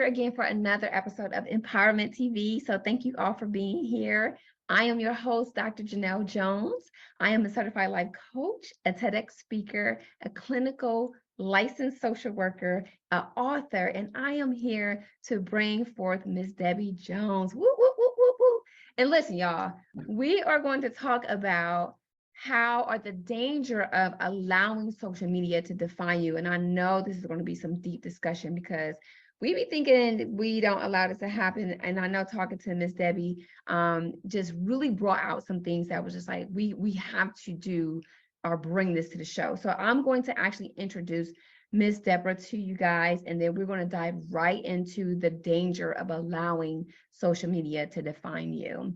here again for another episode of Empowerment TV. So thank you all for being here. I am your host, Dr. Janelle Jones. I am a certified life coach, a TEDx speaker, a clinical licensed social worker, an author, and I am here to bring forth Miss Debbie Jones. Woo, woo, woo, woo, woo. And listen, y'all, we are going to talk about how or the danger of allowing social media to define you. And I know this is going to be some deep discussion because we be thinking we don't allow this to happen. And I know talking to Miss Debbie just really brought out some things that was just like, we have to do or bring this to the show. So I'm going to actually introduce Miss Deborah to you guys, and then we're going to dive right into the danger of allowing social media to define you.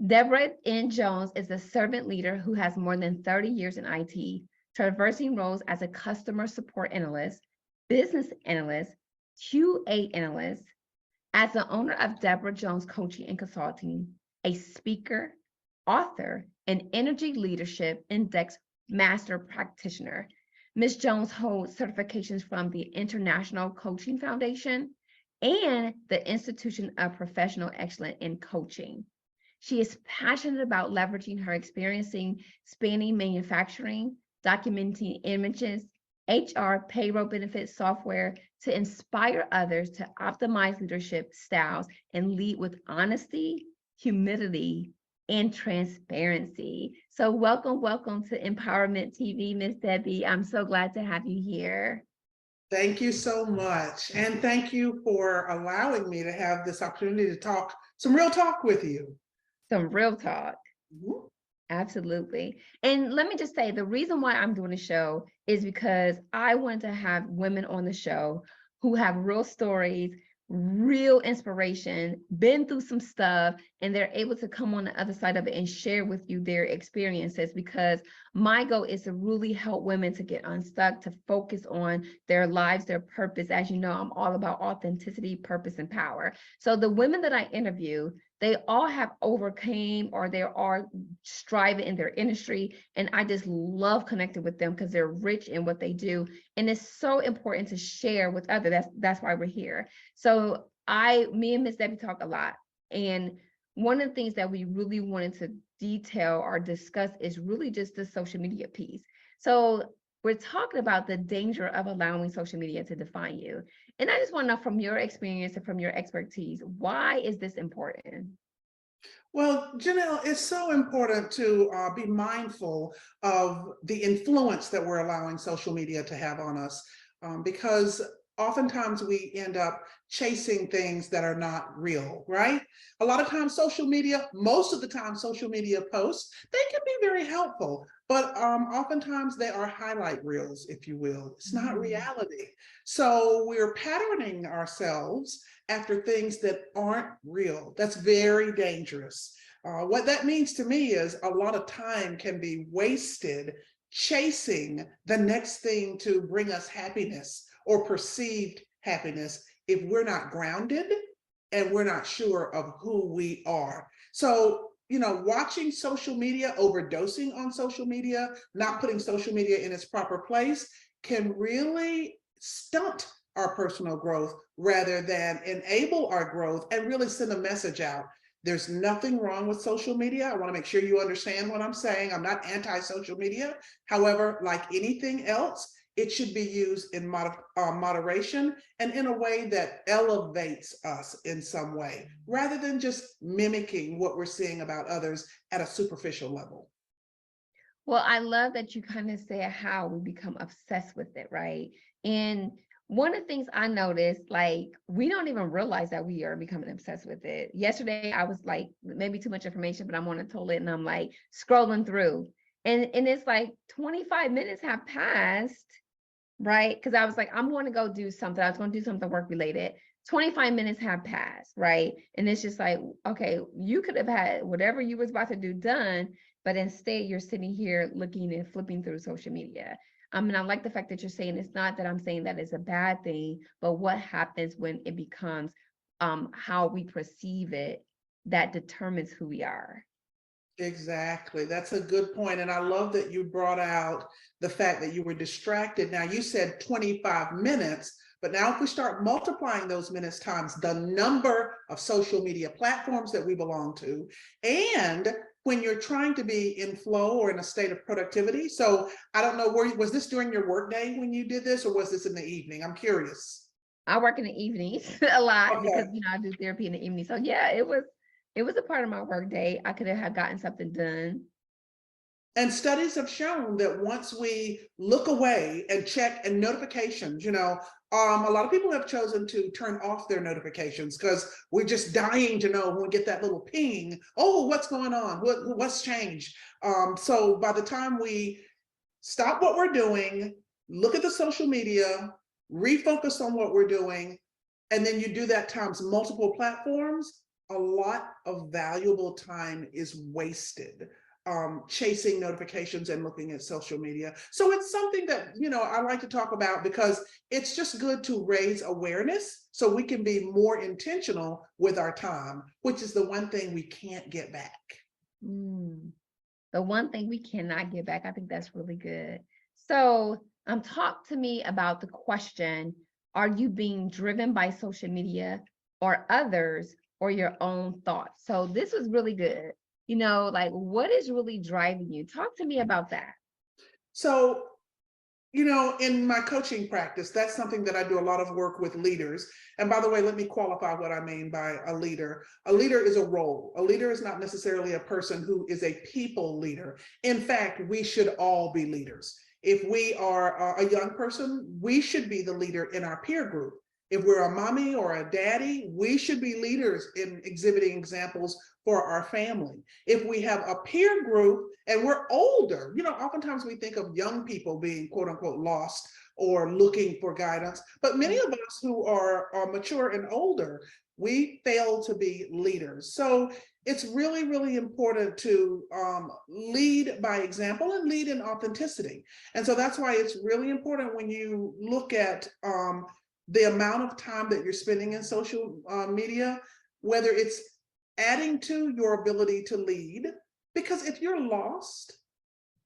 Deborah N. Jones is a servant leader who has more than 30 years in IT, traversing roles as a customer support analyst, business analyst, QA analyst, as the owner of Deborah Jones Coaching and Consulting, a speaker, author, and Energy Leadership Index Master Practitioner. Ms. Jones holds certifications from the International Coaching Foundation and the Institution of Professional Excellence in Coaching. She is passionate about leveraging her experience spanning manufacturing, documenting images, HR, payroll benefits software to inspire others to optimize leadership styles and lead with honesty, humility, and transparency. So welcome to Empowerment TV, Ms. Debbie. I'm so glad to have you here. Thank you so much. And thank you for allowing me to have this opportunity to talk some real talk with you. Some real talk. Mm-hmm. Absolutely. And let me just say, the reason why I'm doing the show is because I wanted to have women on the show who have real stories, real inspiration, been through some stuff, and they're able to come on the other side of it and share with you their experiences, because my goal is to really help women to get unstuck, to focus on their lives, their purpose. As you know, I'm all about authenticity, purpose, and power. So the women that I interview, they all have overcame or they are striving in their industry. And I just love connecting with them because they're rich in what they do. And it's so important to share with others. That's why we're here. So me and Miss Debbie talk a lot. And one of the things that we really wanted to detail or discuss is really just the social media piece. So we're talking about the danger of allowing social media to define you. And I just want to know from your experience and from your expertise, why is this important? Well, Janelle, it's so important to be mindful of the influence that we're allowing social media to have on us, because oftentimes we end up chasing things that are not real, right? A lot of times most of the time social media posts, they can be very helpful, but oftentimes they are highlight reels, if you will. It's not reality. So we're patterning ourselves after things that aren't real. That's very dangerous. What that means to me is a lot of time can be wasted chasing the next thing to bring us happiness or perceived happiness if we're not grounded and we're not sure of who we are. So, watching social media, overdosing on social media, not putting social media in its proper place can really stunt our personal growth rather than enable our growth and really send a message out. There's nothing wrong with social media. I want to make sure you understand what I'm saying. I'm not anti-social media. However, like anything else, it should be used in moderation and in a way that elevates us in some way, rather than just mimicking what we're seeing about others at a superficial level. Well, I love that you kind of say how we become obsessed with it, right? And one of the things I noticed, like, we don't even realize that we are becoming obsessed with it. Yesterday, I was like, maybe too much information, but I'm on a toilet and I'm like scrolling through. And it's like 25 minutes have passed, right? Because I was like, I'm going to go do something. I was going to do something work related. 25 minutes have passed, right? And it's just like, okay, you could have had whatever you was about to do done, but instead you're sitting here looking and flipping through social media. And I like the fact that you're saying it's not that I'm saying that it's a bad thing, but what happens when it becomes how we perceive it that determines who we are. Exactly. That's a good point. And I love that you brought out the fact that you were distracted. Now, you said 25 minutes, But now if we start multiplying those minutes times the number of social media platforms that we belong to, and when you're trying to be in flow or in a state of productivity. So I don't know, was this during your workday when you did this, or was this in the evening? I'm curious. I work in the evenings a lot because, Okay. I do therapy in the evening. So yeah, it was a part of my work day. I could have gotten something done. And studies have shown that once we look away and check and notifications, a lot of people have chosen to turn off their notifications because we're just dying to know when we get that little ping. Oh, what's going on? What's changed? So by the time we stop what we're doing, look at the social media, refocus on what we're doing, and then you do that times multiple platforms, a lot of valuable time is wasted chasing notifications and looking at social media. So it's something that, I like to talk about because it's just good to raise awareness so we can be more intentional with our time, which is the one thing we can't get back. The one thing we cannot get back. I think that's really good. So talk to me about the question, are you being driven by social media or others or your own thoughts? So this was really good. Like what is really driving you? Talk to me about that. So, in my coaching practice, that's something that I do a lot of work with leaders. And by the way, let me qualify what I mean by a leader. A leader is a role. A leader is not necessarily a person who is a people leader. In fact, we should all be leaders. If we are a young person, we should be the leader in our peer group. If we're a mommy or a daddy, we should be leaders in exhibiting examples for our family. If we have a peer group and we're older, oftentimes we think of young people being quote unquote lost or looking for guidance, but many of us who are mature and older, we fail to be leaders. So it's really, really important to lead by example and lead in authenticity. And so that's why it's really important when you look at the amount of time that you're spending in social media, whether it's adding to your ability to lead, because if you're lost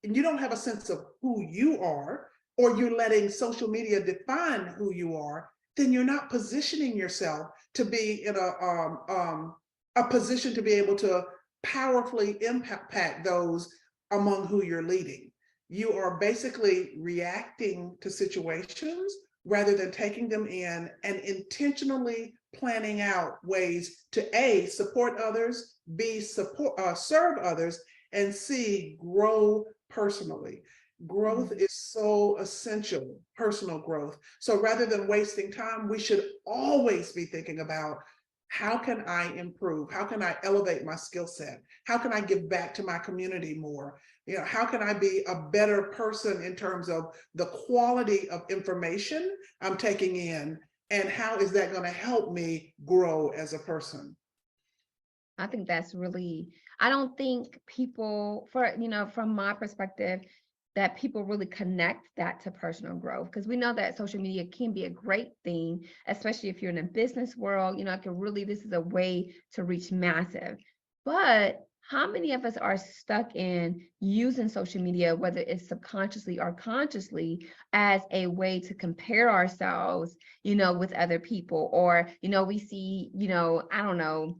and you don't have a sense of who you are, or you're letting social media define who you are, then you're not positioning yourself to be in a position to be able to powerfully impact those among who you're leading. You are basically reacting to situations rather than taking them in and intentionally planning out ways to A, support others, B, serve others, and C, grow personally. Growth is so essential, personal growth. So rather than wasting time, we should always be thinking about, how can I improve? How can I elevate my skill set? How can I give back to my community more? How can I be a better person in terms of the quality of information I'm taking in? And how is that going to help me grow as a person? I think that's really, I don't think people, from my perspective, that people really connect that to personal growth, because we know that social media can be a great thing, especially if you're in a business world, this is a way to reach massive. But how many of us are stuck in using social media, whether it's subconsciously or consciously, as a way to compare ourselves, with other people? Or, we see, I don't know,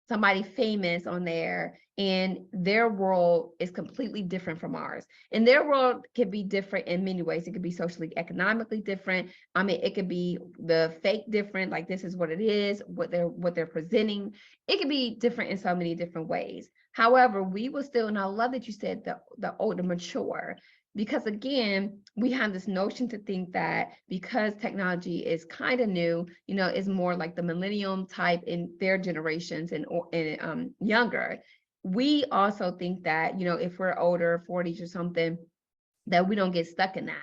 somebody famous on there and their world is completely different from ours. And their world could be different in many ways. It could be socially, economically different. I mean, it could be the fake different, like this is what it is, what they're presenting. It could be different in so many different ways. However, we will still, and I love that you said the older, mature, because again, we have this notion to think that because technology is kind of new, is more like the millennium type in their generations and younger. We also think that, if we're older, 40s or something, that we don't get stuck in that.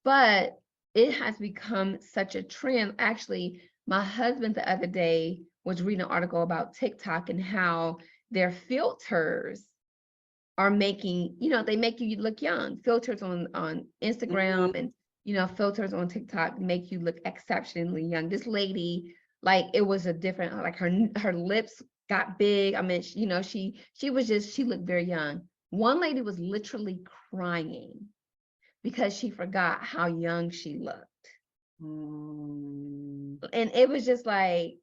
But it has become such a trend. Actually, my husband the other day was reading an article about TikTok and how their filters are making, they make you look young. Filters on Instagram and, filters on TikTok make you look exceptionally young. This lady, like, it was a different, like her lips got big. I mean, she looked very young. One lady was literally crying because she forgot how young she looked. And it was just like,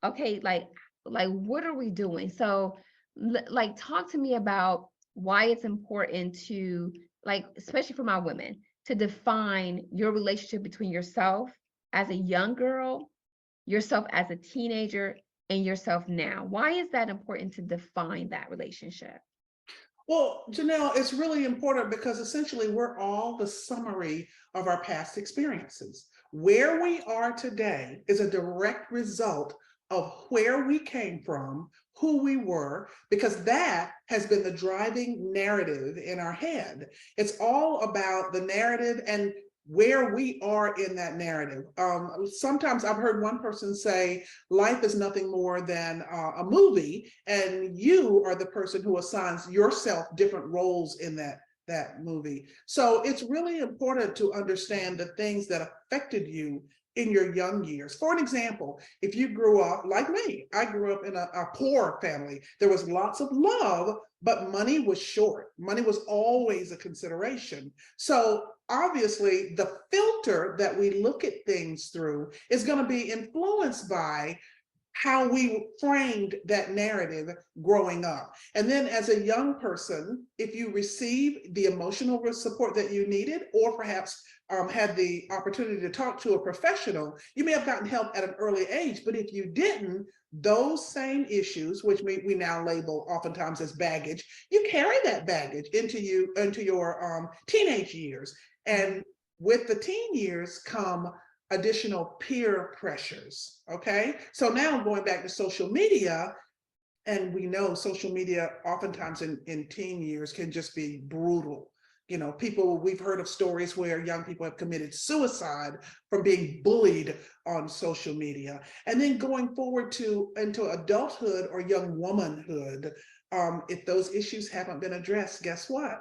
okay, like what are we doing? So like talk to me about why it's important to, like, especially for my women, to define your relationship between yourself as a young girl, yourself as a teenager, and yourself now. Why is that important to define that relationship? Well, Janelle, it's really important because essentially we're all the summary of our past experiences. Where we are today is a direct result of where we came from, who we were, because that has been the driving narrative in our head. It's all about the narrative and where we are in that narrative. Sometimes I've heard one person say, life is nothing more than a movie, and you are the person who assigns yourself different roles in that movie. So it's really important to understand the things that affected you in your young years. For an example, if you grew up like me, I grew up in a poor family. There was lots of love, but money was short. Money was always a consideration. So obviously the filter that we look at things through is going to be influenced by how we framed that narrative growing up. And then as a young person, if you receive the emotional support that you needed, or perhaps had the opportunity to talk to a professional, you may have gotten help at an early age. But if you didn't, those same issues, which we now label oftentimes as baggage, you carry that baggage into your teenage years. And with the teen years come additional peer pressures. Okay, so now going back to social media, and we know social media oftentimes in teen years can just be brutal. You know, we've heard of stories where young people have committed suicide from being bullied on social media. And then going forward into adulthood or young womanhood, if those issues haven't been addressed, guess what?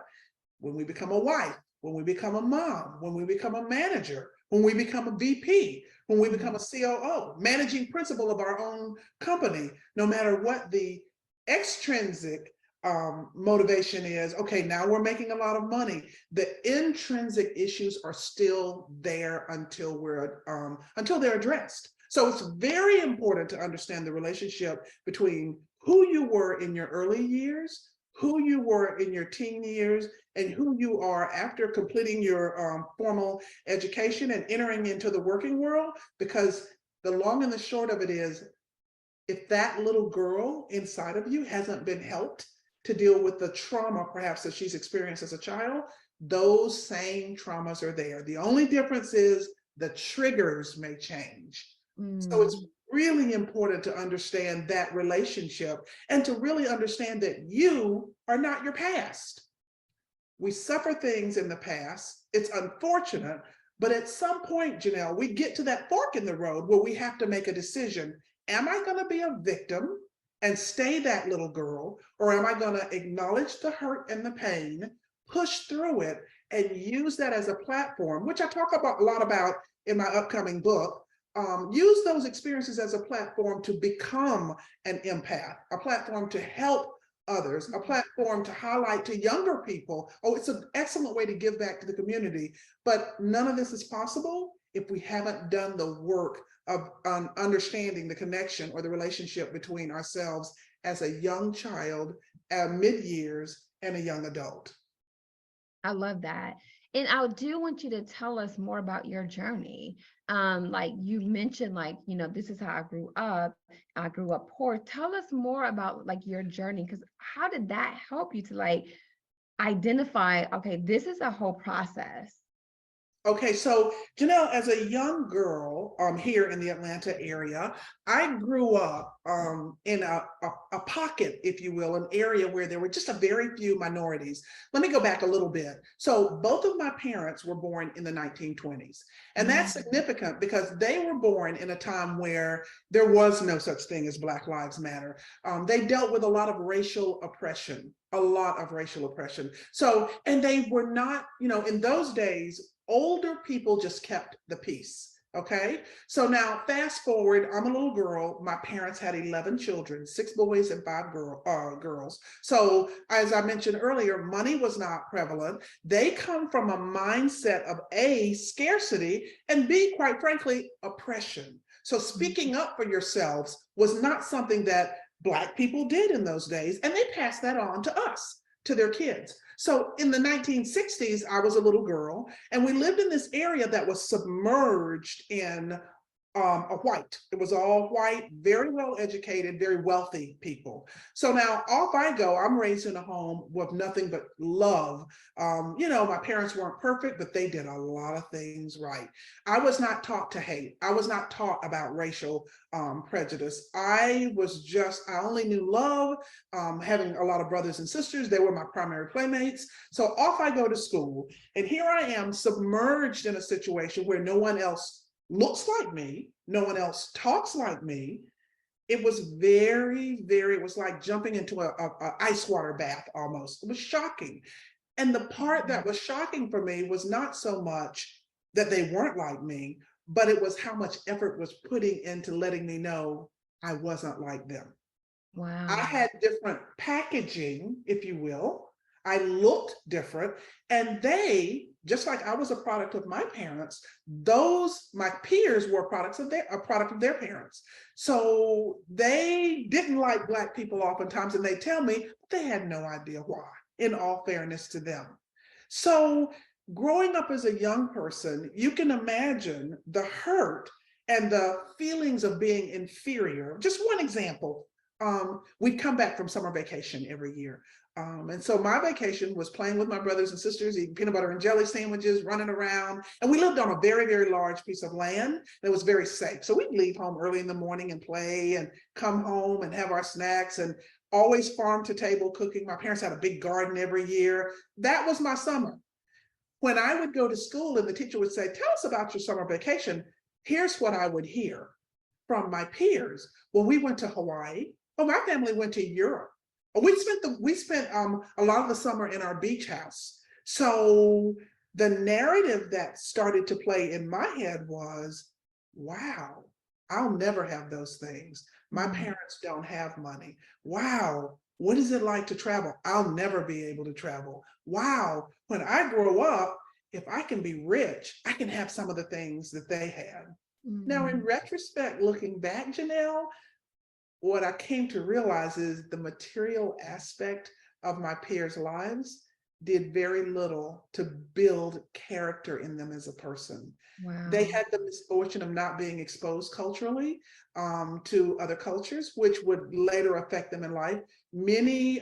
When we become a wife, when we become a mom, when we become a manager, when we become a VP, when we become a COO, managing principal of our own company, no matter what the extrinsic motivation is, okay, now we're making a lot of money. The intrinsic issues are still there until they're addressed. So it's very important to understand the relationship between who you were in your early years, who you were in your teen years, and who you are after completing your formal education and entering into the working world. Because the long and the short of it is, if that little girl inside of you hasn't been helped to deal with the trauma perhaps that she's experienced as a child, those same traumas are there. The only difference is the triggers may change. So it's really important to understand that relationship and to really understand that you are not your past. We suffer things in the past. It's unfortunate, but at some point, Janelle, we get to that fork in the road where we have to make a decision. Am I going to be a victim and stay that little girl, or am I going to acknowledge the hurt and the pain, push through it, and use that as a platform, which I talk about a lot about in my upcoming book. Use those experiences as a platform to become an empath, a platform to help others, a platform to highlight to younger people, oh, it's an excellent way to give back to the community. But none of this is possible if we haven't done the work of understanding the connection or the relationship between ourselves as a young child, mid-years, and a young adult. I love that. And I do want you to tell us more about your journey. Like you mentioned, like, you know, this is how I grew up. I grew up poor. Tell us more about like your journey, because how did that help you to like identify, okay, this is a whole process? Okay, so Janelle, as a young girl here in the Atlanta area, I grew up in a pocket, if you will, an area where there were just a very few minorities. Let me go back a little bit. So both of my parents were born in the 1920s. And that's significant because they were born in a time where there was no such thing as Black Lives Matter. They dealt with a lot of racial oppression, a lot of racial oppression. So, and they were not, you know, in those days, older people just kept the peace. Okay, so now fast forward, I'm a little girl. My parents had 11 children, 6 boys and 5 girls. So as I mentioned earlier, money was not prevalent. They come from a mindset of A, scarcity, and B, quite frankly, oppression. So speaking up for yourselves was not something that Black people did in those days, and they passed that on to us, to their kids. So in the 1960s, I was a little girl, and we lived in this area that was submerged in a white. It was all white, very well educated, very wealthy people. So now off I go. I'm raised in a home with nothing but love. My parents weren't perfect, but they did a lot of things right. I was not taught to hate. I was not taught about racial prejudice. I only knew love, having a lot of brothers and sisters. They were my primary playmates. So off I go to school. And here I am submerged in a situation where no one else looks like me, no one else talks like me. It was it was like jumping into a ice water bath almost. It was shocking. And the part that was shocking for me was not so much that they weren't like me, but it was how much effort was putting into letting me know I wasn't like them. Wow. I had different packaging, if you will. I looked different. And they, just like I was a product of my parents, my peers were a product of their parents. So they didn't like Black people oftentimes, and they tell me they had no idea why, in all fairness to them. So growing up as a young person, you can imagine the hurt and the feelings of being inferior. Just one example. We'd come back from summer vacation every year. And so my vacation was playing with my brothers and sisters, eating peanut butter and jelly sandwiches, running around. And we lived on a very, very large piece of land that was very safe. So we'd leave home early in the morning and play and come home and have our snacks, and always farm to table cooking. My parents had a big garden every year. That was my summer. When I would go to school and the teacher would say, "Tell us about your summer vacation," here's what I would hear from my peers. Well, we went to Hawaii. Oh, my family went to Europe. We spent a lot of the summer in our beach house. So the narrative that started to play in my head was, wow, I'll never have those things. My parents don't have money. Wow, what is it like to travel? I'll never be able to travel. Wow, when I grow up, if I can be rich, I can have some of the things that they had. Now, in retrospect, looking back, Janelle, what I came to realize is the material aspect of my peers' lives did very little to build character in them as a person. Wow. They had the misfortune of not being exposed culturally to other cultures, which would later affect them in life. Many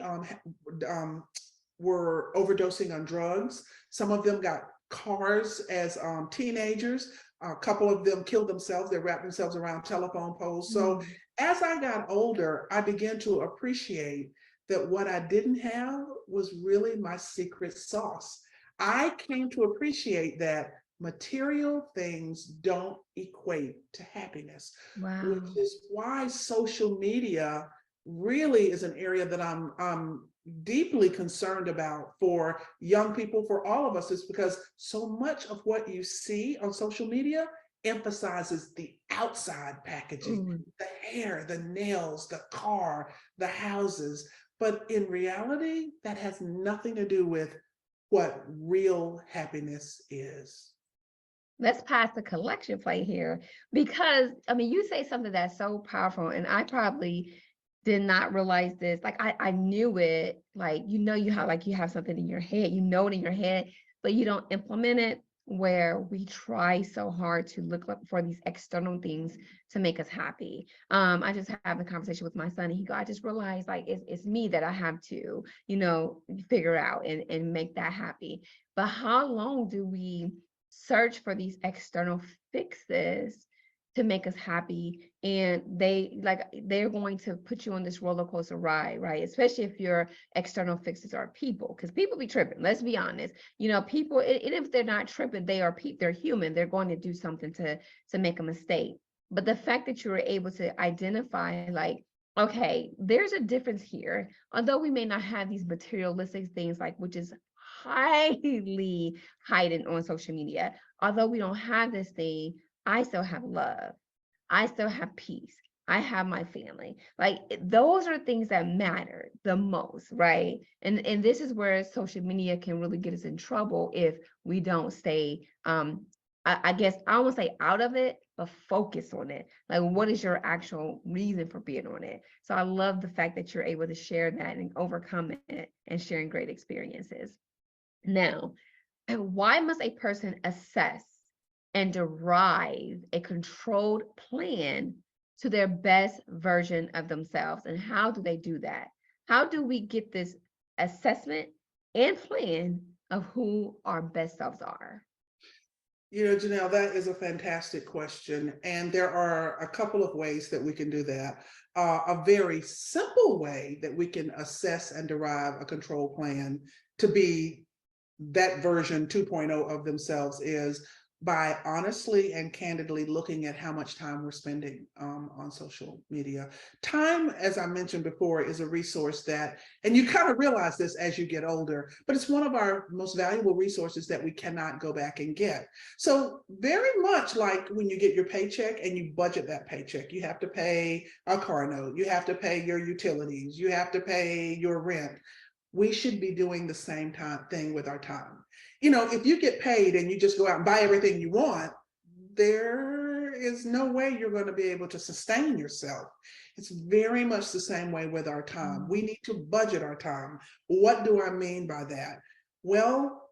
were overdosing on drugs. Some of them got cars as teenagers. A couple of them killed themselves. They wrapped themselves around telephone poles. So as I got older, I began to appreciate that what I didn't have was really my secret sauce. I came to appreciate that material things don't equate to happiness, which is why social media really is an area that I'm deeply concerned about for young people, for all of us, is because so much of what you see on social media emphasizes the outside packaging, the hair, the nails, the car, the houses. But in reality, that has nothing to do with what real happiness is. Let's pass the collection plate here, because I mean, you say something that's so powerful, and I probably did not realize this. Like I knew it, like, you have something in your head, it in your head, but you don't implement it, where we try so hard to look for these external things to make us happy. I just had a conversation with my son, and he go, I just realized, like, it's me that I have to, figure out and make that happy. But how long do we search for these external fixes to make us happy? And they're going to put you on this roller coaster ride, right? Especially if your external fixes are people, because people be tripping. Let's be honest. People, and if they're not tripping, they're human. They're going to do something to make a mistake. But the fact that you were able to identify, like, okay, there's a difference here. Although we may not have these materialistic things, like, which is highly heightened on social media. Although we don't have this thing, I still have love. I still have peace. I have my family. Like those are things that matter the most, right? And this is where social media can really get us in trouble if we don't stay I guess I won't say out of it, but focus on it. Like what is your actual reason for being on it? So I love the fact that you're able to share that and overcome it and sharing great experiences. Now, why must a person assess and derive a controlled plan to their best version of themselves? And how do they do that? How do we get this assessment and plan of who our best selves are? You know, Janelle, that is a fantastic question. And there are a couple of ways that we can do that. A very simple way that we can assess and derive a control plan to be that version 2.0 of themselves is by honestly and candidly looking at how much time we're spending on social media. Time, as I mentioned before, is a resource that, and you kind of realize this as you get older, but it's one of our most valuable resources that we cannot go back and get. So very much like when you get your paycheck and you budget that paycheck, you have to pay a car note, you have to pay your utilities, you have to pay your rent. We should be doing the same thing with our time. You know, if you get paid and you just go out and buy everything you want, there is no way you're going to be able to sustain yourself. It's very much the same way with our time. We need to budget our time. What do I mean by that? Well,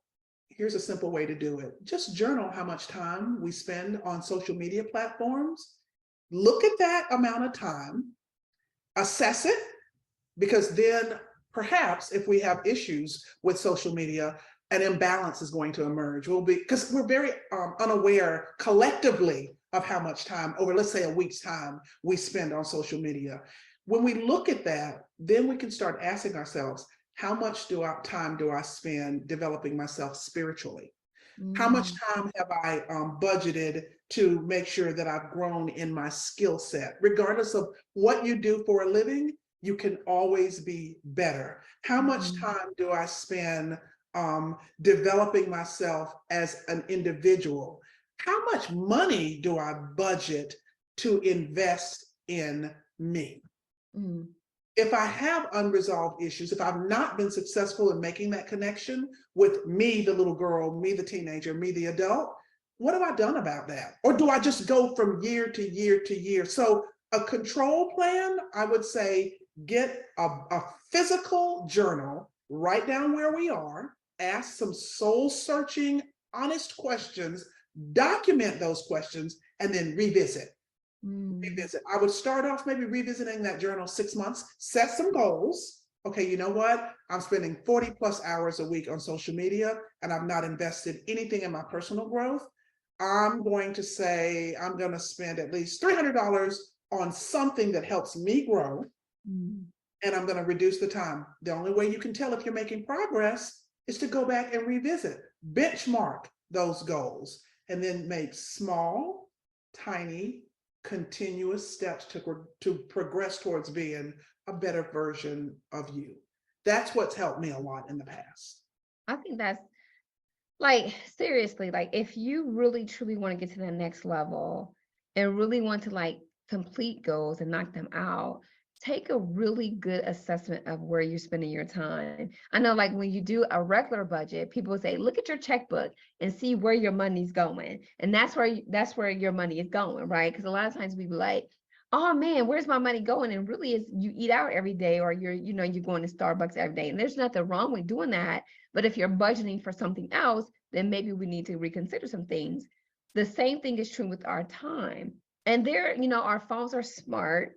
here's a simple way to do it. Just journal how much time we spend on social media platforms. Look at that amount of time, assess it, because then perhaps if we have issues with social media, an imbalance is going to emerge. We'll be, because we're very unaware collectively of how much time over, let's say, a week's time we spend on social media. When we look at that, then we can start asking ourselves, how much time do I spend developing myself spiritually? How much time have I budgeted to make sure that I've grown in my skill set? Regardless of what you do for a living, you can always be better. How much time do I spend developing myself as an individual? How much money do I budget to invest in me? If I have unresolved issues, if I've not been successful in making that connection with me, the little girl, me, the teenager, me, the adult, what have I done about that? Or do I just go from year to year to year? So a control plan, I would say, get a physical journal, write down where we are, ask some soul searching, honest questions, document those questions, and then revisit. Revisit. I would start off maybe revisiting that journal 6 months, set some goals. Okay, you know what? I'm spending 40 plus hours a week on social media and I've not invested anything in my personal growth. I'm going to say I'm going to spend at least $300 on something that helps me grow. And I'm going to reduce the time. The only way you can tell if you're making progress is to go back and revisit, benchmark those goals, and then make small, tiny, continuous steps to progress towards being a better version of you. That's what's helped me a lot in the past. I think that's like, seriously, like if you really truly want to get to the next level and really want to like complete goals and knock them out, take a really good assessment of where you're spending your time. I know like when you do a regular budget, people say, look at your checkbook and see where your money's going. And that's where your money is going, right? Because a lot of times we be like, oh man, where's my money going? And really is you eat out every day or you're going to Starbucks every day. And there's nothing wrong with doing that. But if you're budgeting for something else, then maybe we need to reconsider some things. The same thing is true with our time. And our phones are smart.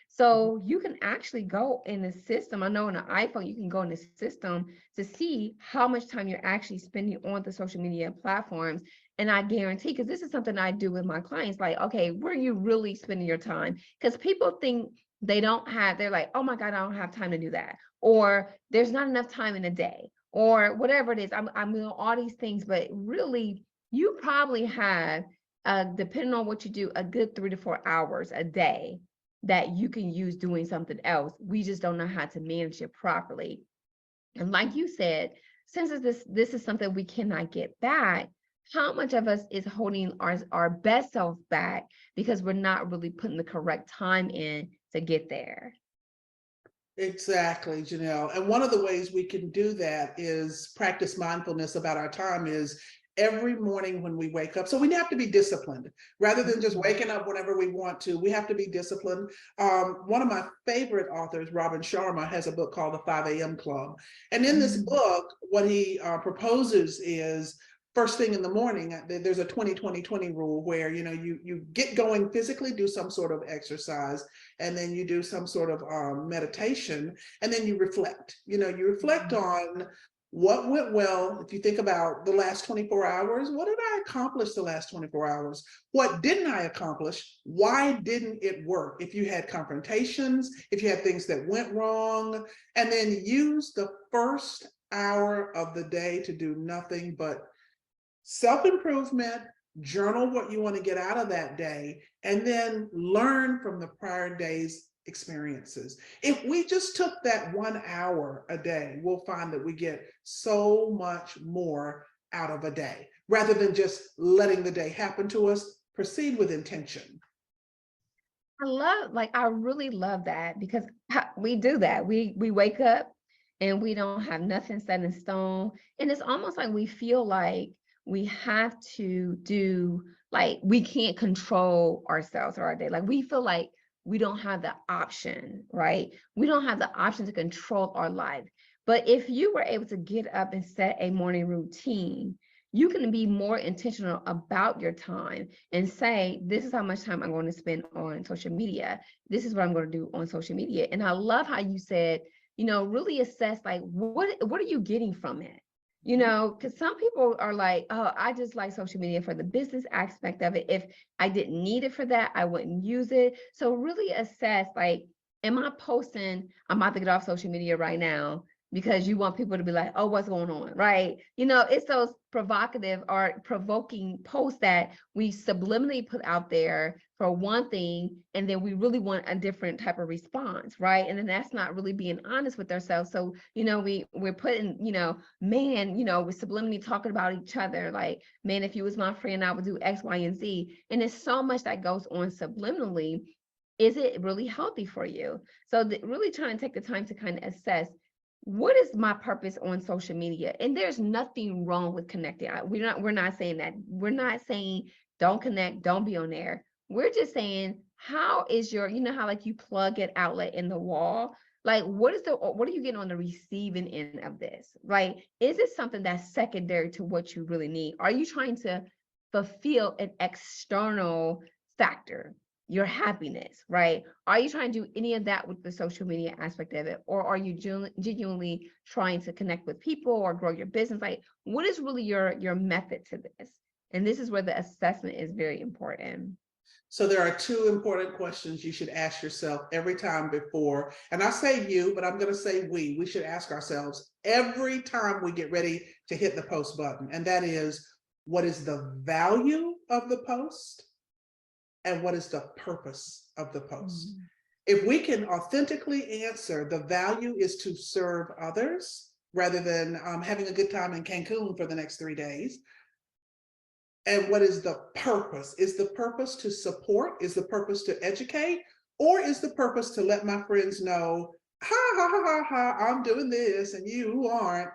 So you can actually go in the system. I know on an iPhone, you can go in the system to see how much time you're actually spending on the social media platforms. And I guarantee, because this is something I do with my clients, like, okay, where are you really spending your time? Because people think they're like, oh my God, I don't have time to do that. Or there's not enough time in a day or whatever it is. I'm doing all these things, but really you probably have, depending on what you do, a good 3 to 4 hours a day that you can use doing something else. We just don't know how to manage it properly. And like you said, since this is something we cannot get back, how much of us is holding our best self back because we're not really putting the correct time in to get there? Exactly, Janelle. And one of the ways we can do that is practice mindfulness about our time is every morning when we wake up. So we have to be disciplined rather than just waking up whenever we want to. We have to be disciplined. One of my favorite authors, Robin Sharma, has a book called The 5 a.m. Club. And in this book, what he proposes is first thing in the morning, there's a 20-20-20 rule where, you know, you get going physically, do some sort of exercise, and then you do some sort of meditation, and then you reflect. You know, you reflect on what went well. If you think about the last 24 hours, what did I accomplish the last 24 hours? What didn't I accomplish? Why didn't it work? If you had confrontations, if you had things that went wrong, and then use the first hour of the day to do nothing but self-improvement, journal what you want to get out of that day, and then learn from the prior day's experiences. If we just took that 1 hour a day, we'll find that we get so much more out of a day, rather than just letting the day happen to us. Proceed with intention. I really love that, because we do that. We wake up and we don't have nothing set in stone. And it's almost like we feel like we have to do, like, we can't control ourselves or our day. Like, we feel like we don't have the option, right? We don't have the option to control our life. But if you were able to get up and set a morning routine, you can be more intentional about your time and say, this is how much time I'm going to spend on social media. This is what I'm going to do on social media. And I love how you said, you know, really assess, like, what are you getting from it? You know, because some people are like, oh, I just like social media for the business aspect of it. If I didn't need it for that, I wouldn't use it. So really assess, like, am I posting, I'm about to get off social media right now, because you want people to be like, oh, what's going on, right? You know, it's those provocative or provoking posts that we subliminally put out there for one thing, and then we really want a different type of response, right? And then that's not really being honest with ourselves. So, you know, we're putting, you know, man, you know, we're subliminally talking about each other, like, man, if you was my friend, I would do X, Y, and Z. And there's so much that goes on subliminally. Is it really healthy for you? So really trying to take the time to kind of assess, what is my purpose on social media? And there's nothing wrong with connecting. We're not saying that. We're not saying don't connect, don't be on there. We're just saying, how is your, you know how like you plug an outlet in the wall? Like, what are you getting on the receiving end of this? Like, is it something that's secondary to what you really need? Are you trying to fulfill an external factor, your happiness, right? Are you trying to do any of that with the social media aspect of it? Or are you genuinely trying to connect with people or grow your business? Like, what is really your method to this? And this is where the assessment is very important. So there are two important questions you should ask yourself every time before, and I say you, but I'm going to say we should ask ourselves every time we get ready to hit the post button. And that is, what is the value of the post? And what is the purpose of the post? Mm-hmm. If we can authentically answer, the value is to serve others rather than having a good time in Cancun for the next 3 days. And what is the purpose? Is the purpose to support? Is the purpose to educate? Or is the purpose to let my friends know, ha, ha, ha, ha, ha, I'm doing this and you aren't?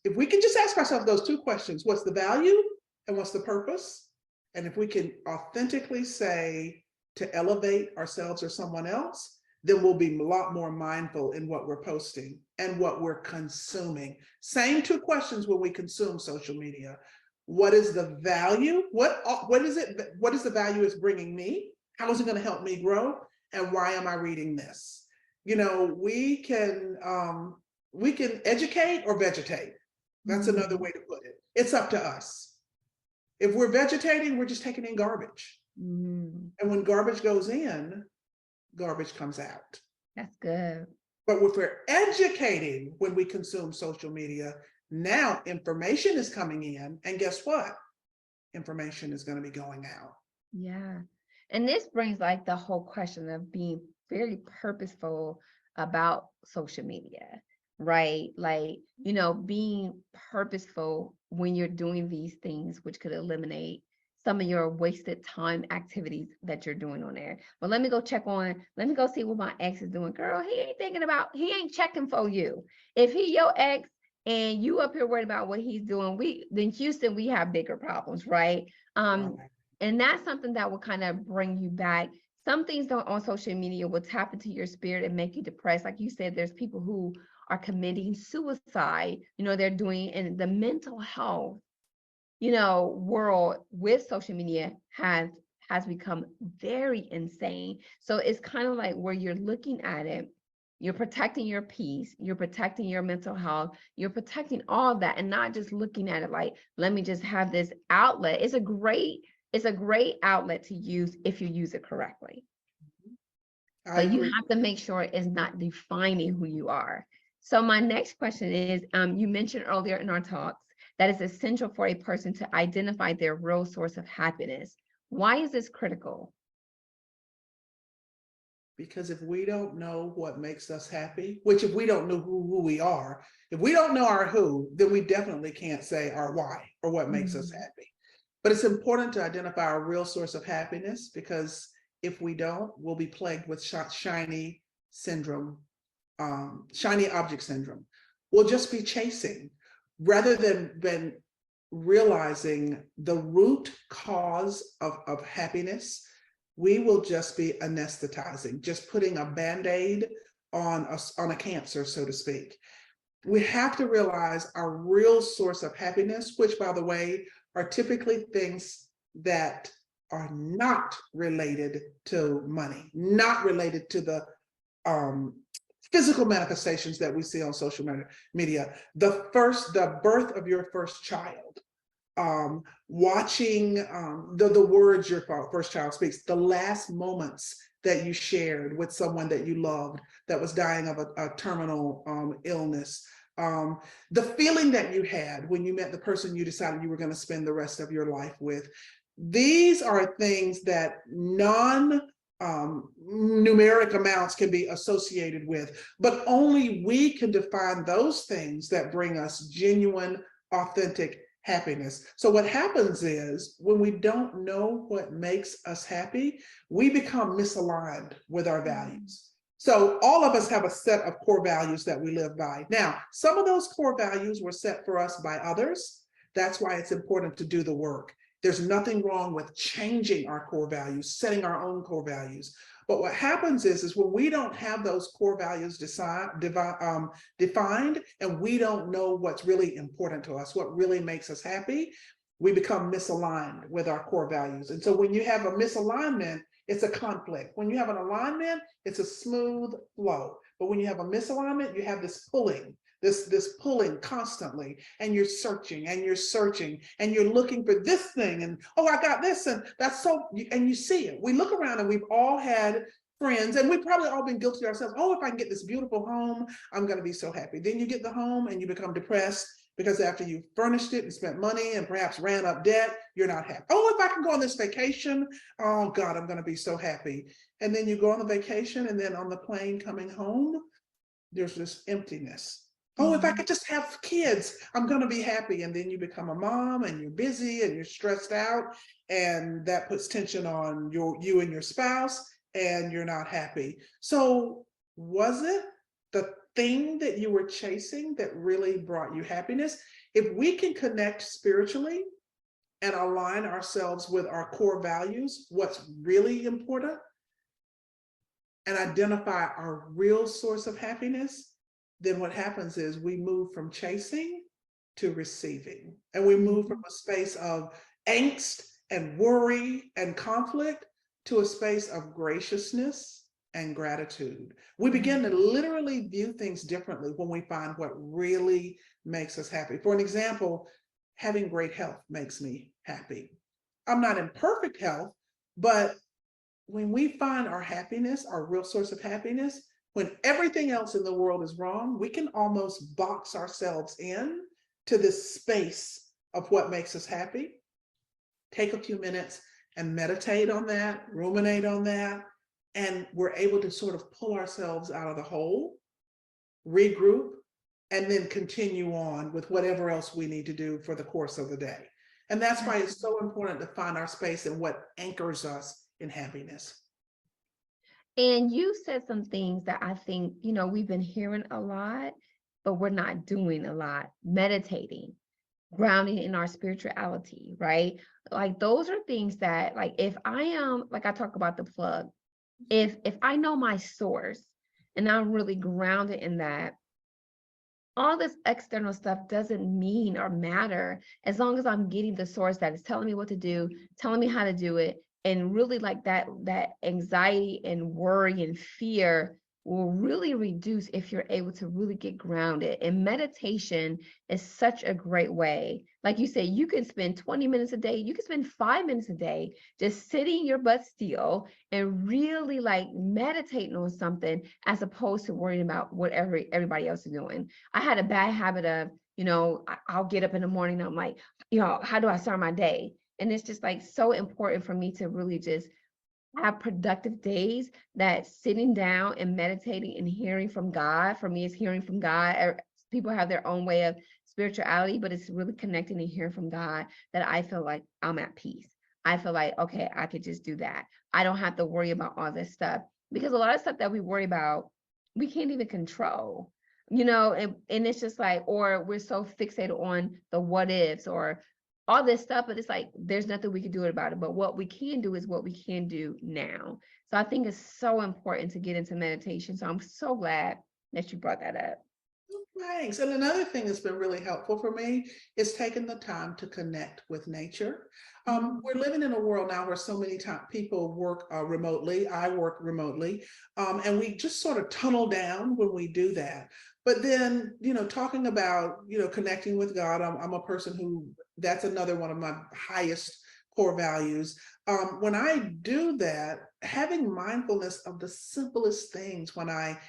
If we can just ask ourselves those two questions, what's the value and what's the purpose? And if we can authentically say to elevate ourselves or someone else, then we'll be a lot more mindful in what we're posting and what we're consuming. Same two questions when we consume social media. What is the value? What is it? What is the value it's bringing me? How is it going to help me grow? And why am I reading this? You know, we can educate or vegetate. That's another way to put it. It's up to us. If we're vegetating, we're just taking in garbage. And when garbage goes in, garbage comes out. That's good. But if we're educating when we consume social media, now information is coming in, and guess what? Information is going to be going out. Yeah. And this brings like the whole question of being very purposeful about social media, right? Like, being purposeful when you're doing these things, which could eliminate some of your wasted time activities that you're doing on there. But let me go see what my ex is doing. Girl, he ain't checking for you. If he your ex and you up here worried about what he's doing, then Houston, we have bigger problems, right? And that's something that will kind of bring you back. Some things don't on social media will tap into your spirit and make you depressed. Like you said, there's people who are committing suicide, they're doing, and the mental health, world with social media has become very insane. So it's kind of like where you're looking at it, you're protecting your peace, you're protecting your mental health, you're protecting all that, and not just looking at it like, let me just have this outlet. It's a great outlet to use if you use it correctly. But you have to make sure it's not defining who you are. So my next question is, you mentioned earlier in our talks that it's essential for a person to identify their real source of happiness. Why is this critical? Because if we don't know what makes us happy, which if we don't know who we are, if we don't know our who, then we definitely can't say our why or what makes us happy. But it's important to identify our real source of happiness, because if we don't, we'll be plagued with shiny syndrome, shiny object syndrome. We'll just be chasing rather than realizing the root cause of happiness. We will just be anesthetizing, just putting a Band-Aid on a cancer, so to speak. We have to realize our real source of happiness, which, by the way, are typically things that are not related to money, not related to the physical manifestations that we see on social media. The birth of your first child, watching the words your first child speaks, the last moments that you shared with someone that you loved that was dying of a terminal illness, the feeling that you had when you met the person you decided you were going to spend the rest of your life with. These are things that numeric amounts can be associated with, but only we can define those things that bring us genuine, authentic happiness. So what happens is when we don't know what makes us happy, we become misaligned with our values. So all of us have a set of core values that we live by. Now, some of those core values were set for us by others. That's why it's important to do the work. There's nothing wrong with changing our core values, setting our own core values. But what happens is when we don't have those core values defined, and we don't know what's really important to us, what really makes us happy, we become misaligned with our core values. And so when you have a misalignment, it's a conflict. When you have an alignment, it's a smooth flow. But when you have a misalignment, you have this pulling. This pulling constantly, and you're searching and you're searching and you're looking for this thing, and oh, I got this, and that's so, and you see it. We look around and we've all had friends, and we've probably all been guilty ourselves. Oh, if I can get this beautiful home, I'm going to be so happy. Then you get the home and you become depressed because after you furnished it and spent money and perhaps ran up debt, you're not happy. Oh, if I can go on this vacation, oh God, I'm going to be so happy. And then you go on the vacation, and then on the plane coming home, there's this emptiness. Oh, if I could just have kids, I'm going to be happy. And then you become a mom and you're busy and you're stressed out, and that puts tension on you and your spouse, and you're not happy. So was it the thing that you were chasing that really brought you happiness? If we can connect spiritually and align ourselves with our core values, what's really important, and identify our real source of happiness, then what happens is we move from chasing to receiving. And we move from a space of angst and worry and conflict to a space of graciousness and gratitude. We begin to literally view things differently when we find what really makes us happy. For an example, having great health makes me happy. I'm not in perfect health, but when we find our happiness, our real source of happiness, when everything else in the world is wrong, we can almost box ourselves in to this space of what makes us happy. Take a few minutes and meditate on that, ruminate on that, and we're able to sort of pull ourselves out of the hole, regroup, and then continue on with whatever else we need to do for the course of the day. And that's why it's so important to find our space and what anchors us in happiness. And you said some things that I think, we've been hearing a lot, but we're not doing a lot. Meditating, grounding in our spirituality, right? Like those are things that, like, if I am, like I talk about the plug, if I know my source and I'm really grounded in that, all this external stuff doesn't mean or matter as long as I'm getting the source that is telling me what to do, telling me how to do it. And really, like that anxiety and worry and fear will really reduce if you're able to really get grounded. And meditation is such a great way. Like you say, you can spend 20 minutes a day, you can spend 5 minutes a day just sitting your butt still and really like meditating on something as opposed to worrying about whatever everybody else is doing. I had a bad habit of, I'll get up in the morning and I'm like, how do I start my day? And it's just like so important for me to really just have productive days, that sitting down and meditating and hearing from God, for me, is hearing from God. People have their own way of spirituality, but it's really connecting and hearing from God that I feel like I'm at peace. I feel like, okay, I could just do that. I don't have to worry about all this stuff, because a lot of stuff that we worry about, we can't even control, and it's just like, or we're so fixated on the what ifs or all this stuff, but it's like, there's nothing we can do about it. But what we can do is what we can do now. So I think it's so important to get into meditation. So I'm so glad that you brought that up. Thanks. And another thing that's been really helpful for me is taking the time to connect with nature. We're living in a world now where so many people work remotely. I work remotely, and we just sort of tunnel down when we do that. But then, talking about, connecting with God, I'm a person who, that's another one of my highest core values. When I do that, having mindfulness of the simplest things, when I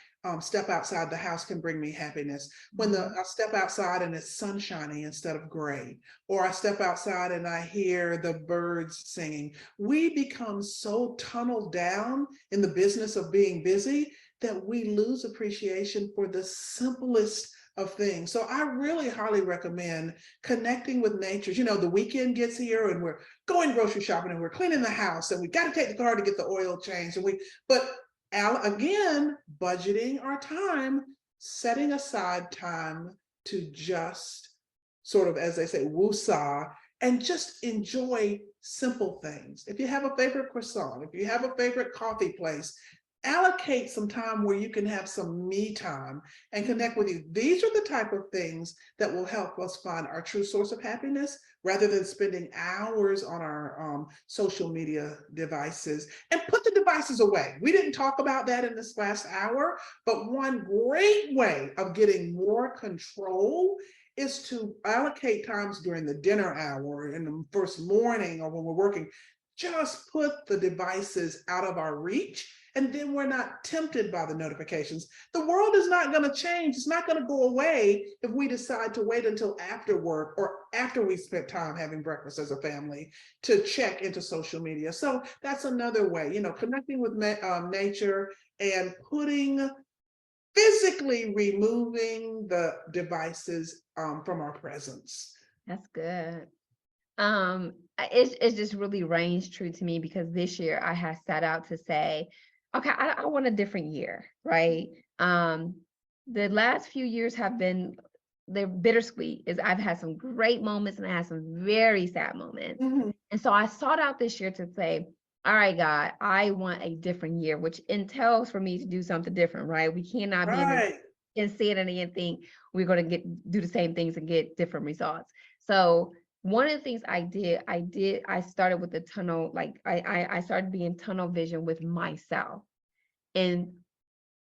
step outside the house, can bring me happiness. When I step outside and it's sunshiny instead of gray, or I step outside and I hear the birds singing, we become so tunneled down in the business of being busy that we lose appreciation for the simplest of things. So I really highly recommend connecting with nature. The weekend gets here and we're going grocery shopping and we're cleaning the house and we got to take the car to get the oil changed. But again, budgeting our time, setting aside time to just sort of, as they say, woosah, and just enjoy simple things. If you have a favorite croissant, if you have a favorite coffee place, allocate some time where you can have some me time and connect with you. These are the type of things that will help us find our true source of happiness, rather than spending hours on our social media devices. And put the devices away. We didn't talk about that in this last hour, but one great way of getting more control is to allocate times during the dinner hour, in the first morning, or when we're working. Just put the devices out of our reach, and then we're not tempted by the notifications. The world is not going to change. It's not going to go away if we decide to wait until after work or after we spent time having breakfast as a family to check into social media. So that's another way, connecting with nature and physically removing the devices from our presence. That's good. It's just really reigns true to me, because this year I have set out to say, okay, I want a different year, right? The last few years they're bittersweet. I've had some great moments and I had some very sad moments. Mm-hmm. And so I sought out this year to say, all right, God, I want a different year, which entails for me to do something different, right? We cannot be in this insanity and think we're going to do the same things and get different results. So one of the things I started with the tunnel, like I started being tunnel vision with myself. And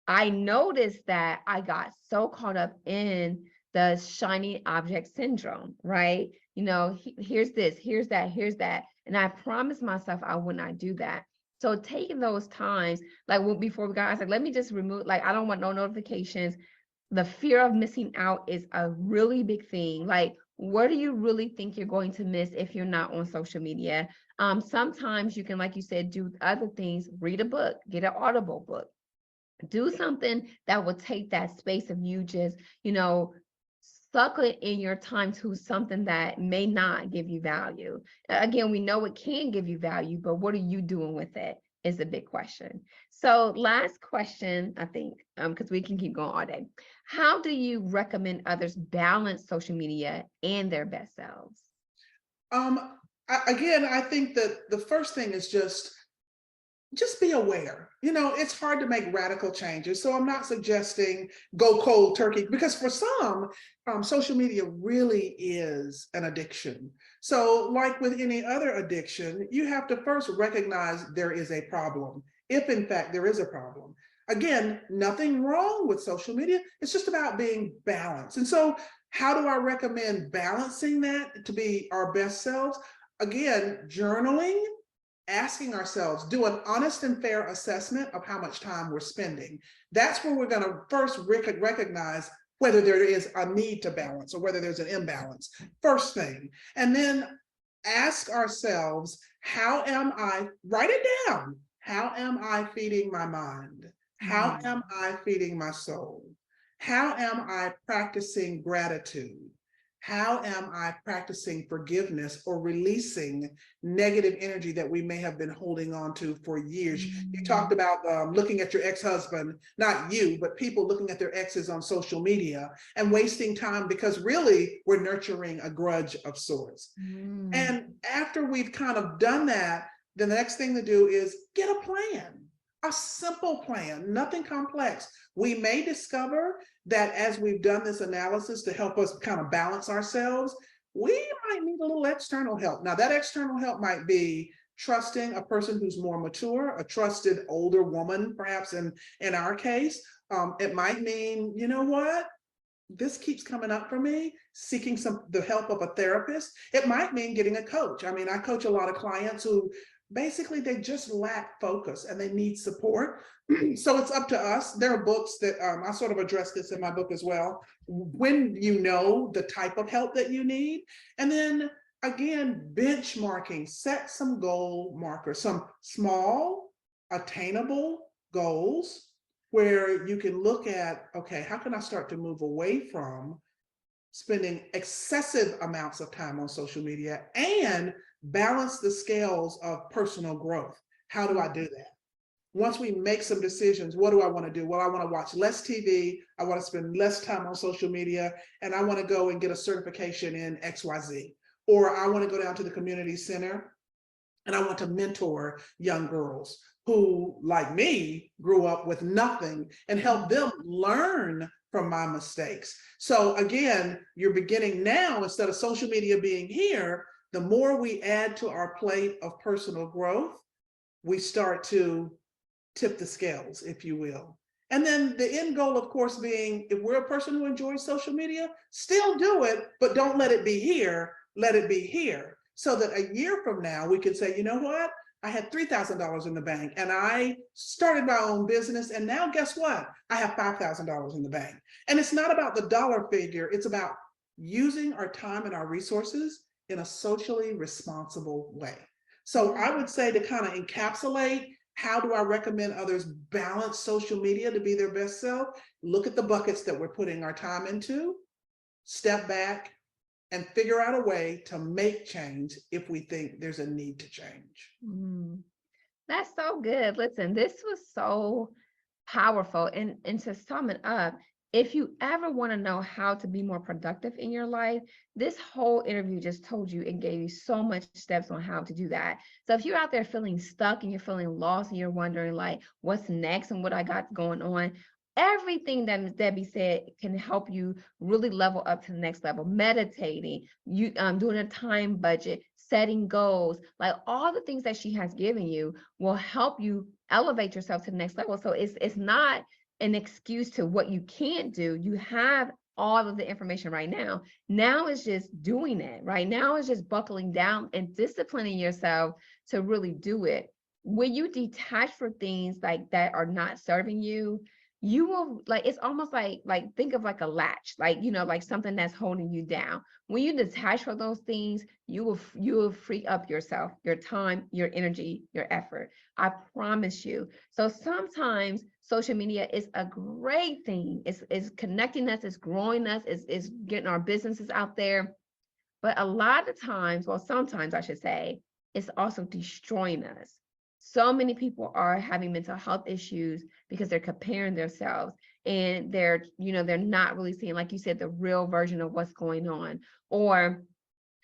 I noticed that I got so caught up in the shiny object syndrome, right? Here's this, here's that, here's that. And I promised myself I would not do that. So taking those times, like before we got, I was like, let me just remove, like, I don't want no notifications. The fear of missing out is a really big thing. Like, what do you really think you're going to miss if you're not on social media? Sometimes you can, like you said, do other things, read a book, get an Audible book, do something that will take that space of you just, suck it in your time to something that may not give you value. Again, we know it can give you value, but what are you doing with it is a big question. So last question, I think, because we can keep going all day. How do you recommend others balance social media and their best selves? Again, I think that the first thing is just be aware. It's hard to make radical changes. So I'm not suggesting go cold turkey, because for some, social media really is an addiction. So like with any other addiction, you have to first recognize there is a problem, if in fact there is a problem. Again, nothing wrong with social media. It's just about being balanced. And so how do I recommend balancing that to be our best selves? Again, journaling, asking ourselves, do an honest and fair assessment of how much time we're spending. That's where we're going to first recognize whether there is a need to balance or whether there's an imbalance, first thing. And then ask ourselves, write it down. How am I feeding my mind? How am I feeding my soul? How am I practicing gratitude? How am I practicing forgiveness or releasing negative energy that we may have been holding on to for years? You talked about looking at your ex-husband, not you, but people looking at their exes on social media and wasting time because really we're nurturing a grudge of sorts. And after we've kind of done that, then the next thing to do is get a plan. A simple plan, nothing complex. We may discover that as we've done this analysis to help us kind of balance ourselves, we might need a little external help. Now, that external help might be trusting a person who's more mature, a trusted older woman, perhaps in our case. It might mean, you know what? This keeps coming up for me, seeking the help of a therapist. It might mean getting a coach. I mean, I coach a lot of clients who basically they just lack focus and they need support. So it's up to us. There are books that I sort of address this in my book as well. When you know the type of help that you need, and then again, benchmarking, set some goal markers, some small attainable goals where you can look at, okay, how can I start to move away from spending excessive amounts of time on social media and balance the scales of personal growth? How do I do that? Once we make some decisions, what do I want to do? Well, I want to watch less TV. I want to spend less time on social media, and I want to go and get a certification in XYZ. Or I want to go down to the community center and I want to mentor young girls who, like me, grew up with nothing and help them learn from my mistakes. So again, you're beginning now, instead of social media being here, the more we add to our plate of personal growth, we start to tip the scales, if you will. And then the end goal, of course, being, if we're a person who enjoys social media, still do it, but don't let it be here, let it be here. So that a year from now, we can say, you know what? I had $3,000 in the bank and I started my own business. And now guess what? I have $5,000 in the bank. And it's not about the dollar figure. It's about using our time and our resources in a socially responsible way. So I would say, to kind of encapsulate, how do I recommend others balance social media to be their best self? Look at the buckets that we're putting our time into, step back, and figure out a way to make change if we think there's a need to change. That's so good. Listen, this was so powerful. And to sum it up, if you ever want to know how to be more productive in your life, this whole interview just told you and gave you so much steps on how to do that. So if you're out there feeling stuck and you're feeling lost and you're wondering like, what's next and what I got going on, everything that Ms. Debbie said can help you really level up to the next level. Meditating, you doing a time budget, setting goals, like all the things that she has given you will help you elevate yourself to the next level. So it's not an excuse to what you can't do. You have all of the information right now. Now it's just doing it. Right now it's just buckling down and disciplining yourself to really do it. When you detach for things like that are not serving you, you will like, it's almost like think of like a latch, like, like something that's holding you down. When you detach from those things, you will free up yourself, your time, your energy, your effort. I promise you. So sometimes social media is a great thing. It's connecting us, it's growing us, it's getting our businesses out there. But a lot of times, well, sometimes I should say, it's also destroying us. So many people are having mental health issues because they're comparing themselves, and they're not really seeing, like you said, the real version of what's going on. Or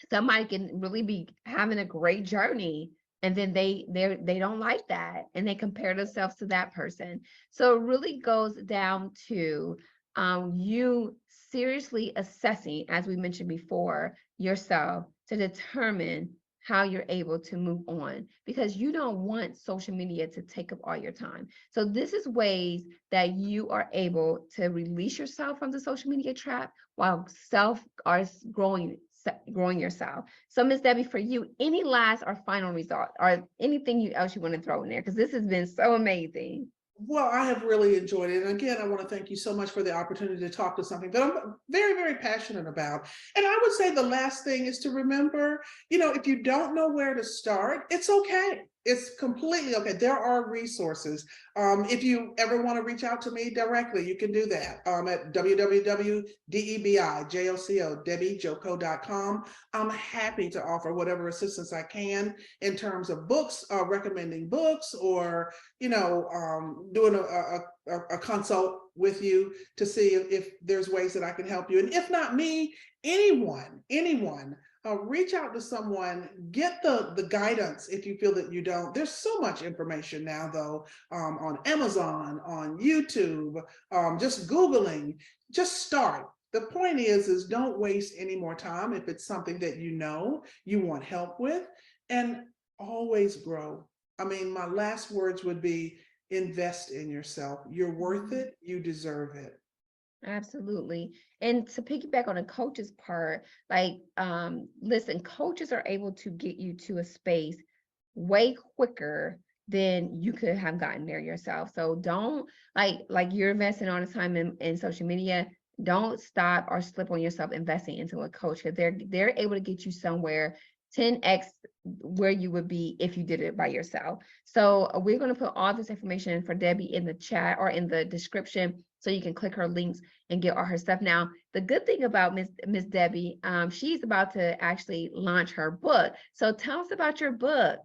somebody can really be having a great journey, and then they don't like that, and they compare themselves to that person. So it really goes down to you seriously assessing, as we mentioned before, yourself to determine how you're able to move on, because you don't want social media to take up all your time. So this is ways that you are able to release yourself from the social media trap while growing yourself. So Miss Debbie, for you, any last or final result or anything else you want to throw in there? Because this has been so amazing. Well, I have really enjoyed it. And again, I want to thank you so much for the opportunity to talk to something that I'm very, very passionate about. And I would say the last thing is to remember, if you don't know where to start, it's okay. It's completely okay. There are resources. If you ever want to reach out to me directly, you can do that at www.debijoco.com. I'm happy to offer whatever assistance I can in terms of books, recommending books, or doing a consult with you to see if there's ways that I can help you. And if not me, anyone, reach out to someone, get the guidance if you feel that you don't. There's so much information now, though, on Amazon, on YouTube, just Googling, just start. The point is don't waste any more time if it's something that you want help with, and always grow. I mean, my last words would be invest in yourself. You're worth it. You deserve it. Absolutely. And to piggyback on a coach's part, listen, coaches are able to get you to a space way quicker than you could have gotten there yourself. So don't like you're investing all the time in social media. Don't stop or slip on yourself investing into a coach, because they're able to get you somewhere 10x where you would be if you did it by yourself. So we're going to put all this information for Debbie in the chat or in the description, so you can click her links and get all her stuff. Now, the good thing about Miss Debbie, she's about to actually launch her book. So tell us about your book.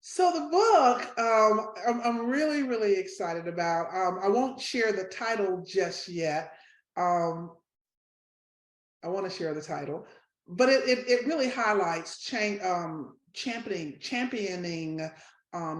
So the book, I'm really, really excited about. I won't share the title just yet. I want to share the title, but it really highlights championing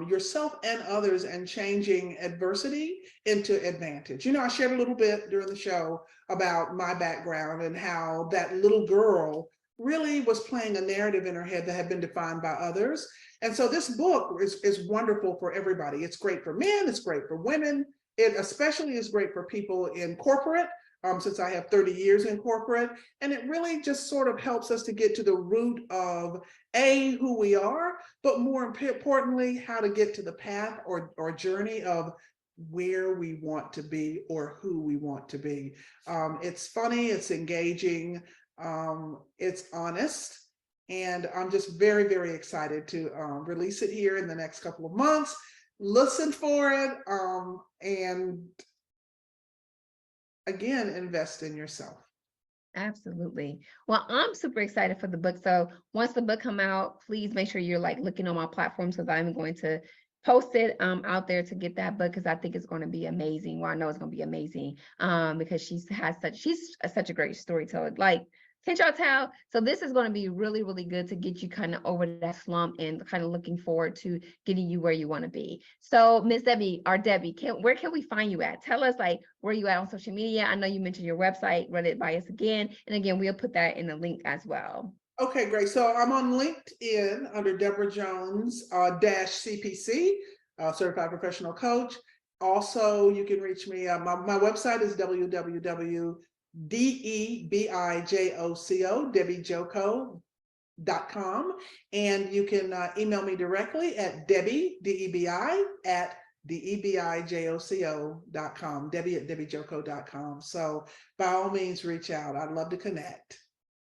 yourself and others, and changing adversity into advantage. I shared a little bit during the show about my background and how that little girl really was playing a narrative in her head that had been defined by others. And so this book is wonderful for everybody. It's great for men, it's great for women. It especially is great for people in corporate, since I have 30 years in corporate. And it really just sort of helps us to get to the root of who we are, but more importantly, how to get to the path or journey of where we want to be or who we want to be. It's funny, it's engaging, it's honest, and I'm just very, very excited to release it here in the next couple of months. Listen for it, and again, invest in yourself. Absolutely. Well, I'm super excited for the book. So once the book come out, please make sure you're looking on my platforms, because I'm going to post it out there to get that book, because I think it's going to be amazing. Well, I know it's going to be amazing because she's such a great storyteller. Can't y'all tell? So this is going to be really, really good to get you kind of over that slump and kind of looking forward to getting you where you want to be. So Miss Debbie, where can we find you at? Tell us where you at on social media. I know you mentioned your website, run it by us again. And again, we'll put that in the link as well. Okay, great. So I'm on LinkedIn under Deborah Jones CPC, Certified Professional Coach. Also, you can reach me. My website is Debijoco.com, and you can email me directly at Debi, Debi, at DebiJoco.com, Debi@DebiJoco.com. So by all means, reach out. I'd love to connect.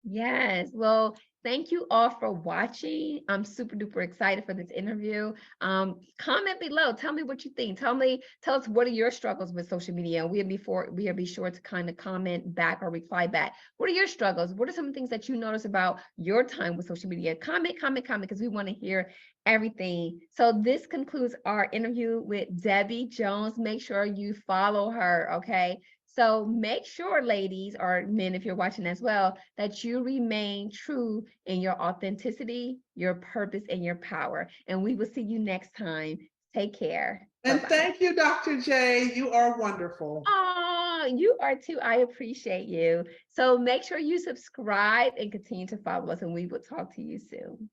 Yes. Well, thank you all for watching. I'm super duper excited for this interview. Comment below. Tell me what you think. Tell us what are your struggles with social media. We'll be sure to kind of comment back or reply back. What are your struggles? What are some things that you notice about your time with social media? Comment, because we want to hear everything. So this concludes our interview with Debbie Jones. Make sure you follow her, okay? So make sure, ladies or men, if you're watching as well, that you remain true in your authenticity, your purpose, and your power. And we will see you next time. Take care. And Bye-bye. thank you, Dr. J. You are wonderful. Oh, you are too. I appreciate you. So make sure you subscribe and continue to follow us, and we will talk to you soon.